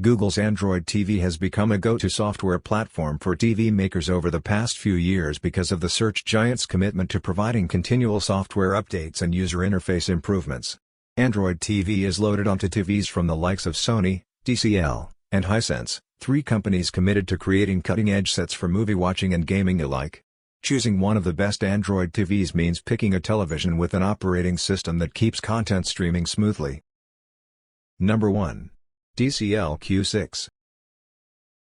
Google's Android TV has become a go-to software platform for TV makers over the past few years because of the search giant's commitment to providing continual software updates and user interface improvements. Android TV is loaded onto TVs from the likes of Sony, TCL, and Hisense, three companies committed to creating cutting-edge sets for movie watching and gaming alike. Choosing one of the best Android TVs means picking a television with an operating system that keeps content streaming smoothly. Number 1. TCL Q6.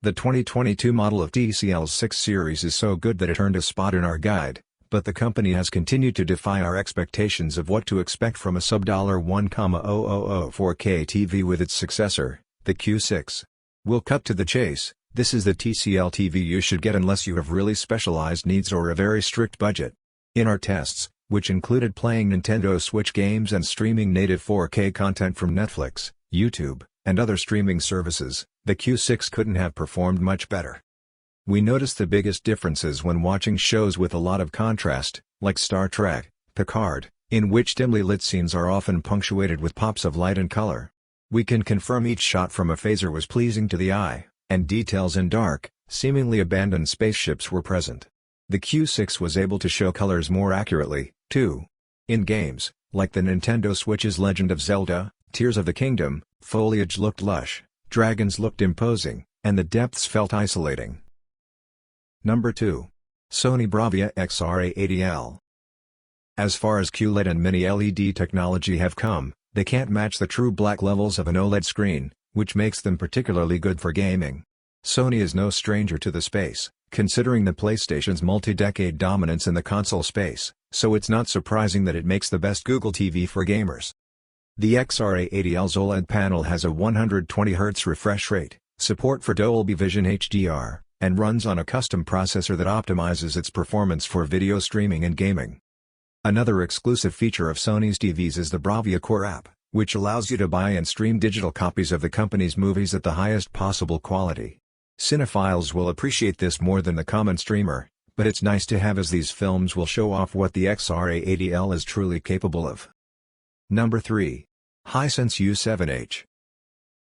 The 2022 model of TCL's 6 series is so good that it earned a spot in our guide, but the company has continued to defy our expectations of what to expect from a sub-$1,000 4K TV with its successor, the Q6. We'll cut to the chase. This is the TCL TV you should get unless you have really specialized needs or a very strict budget. In our tests, which included playing Nintendo Switch games and streaming native 4K content from Netflix, YouTube, and other streaming services, the Q6 couldn't have performed much better. We noticed the biggest differences when watching shows with a lot of contrast, like Star Trek, Picard, in which dimly lit scenes are often punctuated with pops of light and color. We can confirm each shot from a phaser was pleasing to the eye, and details in dark, seemingly abandoned spaceships were present. The Q6 was able to show colors more accurately, too. In games, like the Nintendo Switch's Legend of Zelda, Tears of the Kingdom, foliage looked lush, dragons looked imposing, and the depths felt isolating. Number 2. Sony Bravia XR-A80L. As far as QLED and Mini-LED technology have come, they can't match the true black levels of an OLED screen, which makes them particularly good for gaming. Sony is no stranger to the space, considering the PlayStation's multi-decade dominance in the console space, so it's not surprising that it makes the best Google TV for gamers. The XR-A80L's OLED panel has a 120Hz refresh rate, support for Dolby Vision HDR, and runs on a custom processor that optimizes its performance for video streaming and gaming. Another exclusive feature of Sony's TVs is the Bravia Core app, which allows you to buy and stream digital copies of the company's movies at the highest possible quality. Cinephiles will appreciate this more than the common streamer, but it's nice to have as these films will show off what the XR-A80L is truly capable of. Number 3. Hisense U7H.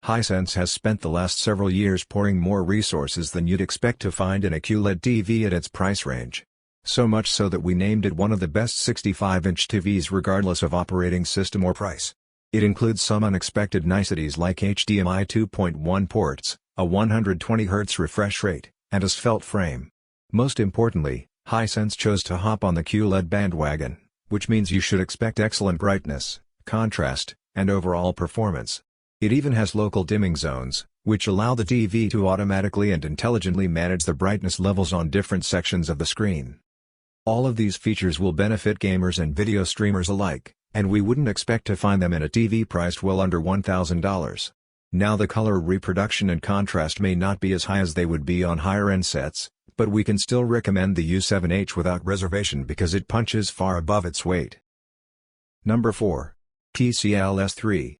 Hisense has spent the last several years pouring more resources than you'd expect to find in a QLED TV at its price range. So much so that we named it one of the best 65-inch TVs regardless of operating system or price. It includes some unexpected niceties like HDMI 2.1 ports, a 120Hz refresh rate, and a svelte frame. Most importantly, Hisense chose to hop on the QLED bandwagon, which means you should expect excellent brightness, contrast, and overall performance. It even has local dimming zones, which allow the TV to automatically and intelligently manage the brightness levels on different sections of the screen. All of these features will benefit gamers and video streamers alike, and we wouldn't expect to find them in a TV priced well under $1,000. Now the color reproduction and contrast may not be as high as they would be on higher-end sets, but we can still recommend the U7H without reservation because it punches far above its weight. Number 4. TCL S3.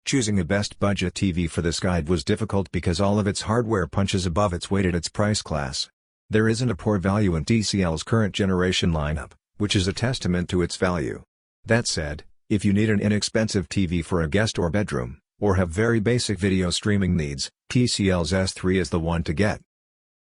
Choosing a best budget TV for this guide was difficult because all of its hardware punches above its weight at its price class. There isn't a poor value in TCL's current generation lineup, which is a testament to its value. That said, if you need an inexpensive TV for a guest or bedroom, or have very basic video streaming needs, TCL's S3 is the one to get.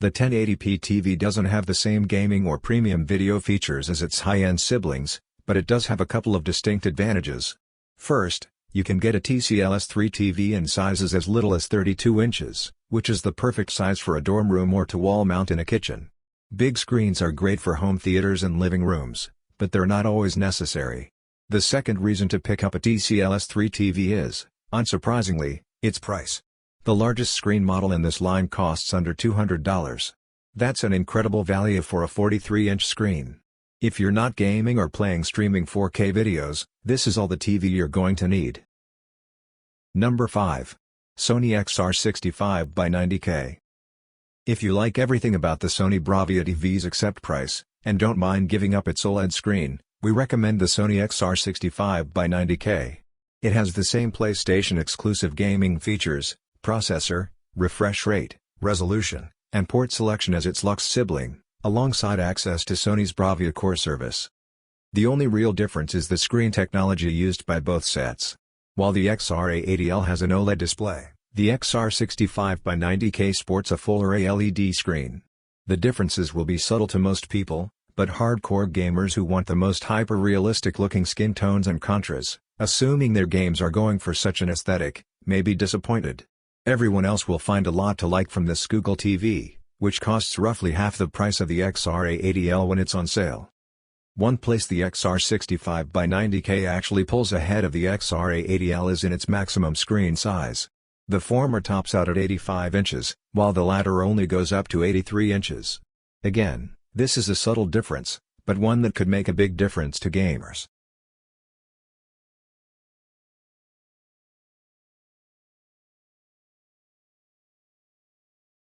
The 1080p TV doesn't have the same gaming or premium video features as its high-end siblings, but it does have a couple of distinct advantages. First, you can get a TCL S3 TV in sizes as little as 32 inches, which is the perfect size for a dorm room or to wall mount in a kitchen. Big screens are great for home theaters and living rooms, but they're not always necessary. The second reason to pick up a TCL S3 TV is, unsurprisingly, its price. The largest screen model in this line costs under $200. That's an incredible value for a 43-inch screen. If you're not gaming or playing streaming 4K videos, this is all the TV you're going to need. Number 5. Sony XR65x90K. If you like everything about the Sony Bravia TVs except price, and don't mind giving up its OLED screen, we recommend the Sony XR65x90K. It has the same PlayStation-exclusive gaming features, processor, refresh rate, resolution, and port selection as its Lux sibling, alongside access to Sony's Bravia Core service. The only real difference is the screen technology used by both sets. While the XR-A80L has an OLED display, The XR65x90K sports a full array LED screen. The differences will be subtle to most people, but hardcore gamers who want the most hyper-realistic looking skin tones and contras, assuming their games are going for such an aesthetic, may be disappointed. Everyone else will find a lot to like from this Google TV, which costs roughly half the price of the XR80L when it's on sale. One place the XR65x90K actually pulls ahead of the XR80L is in its maximum screen size. The former tops out at 85 inches, while the latter only goes up to 83 inches. Again, this is a subtle difference, but one that could make a big difference to gamers.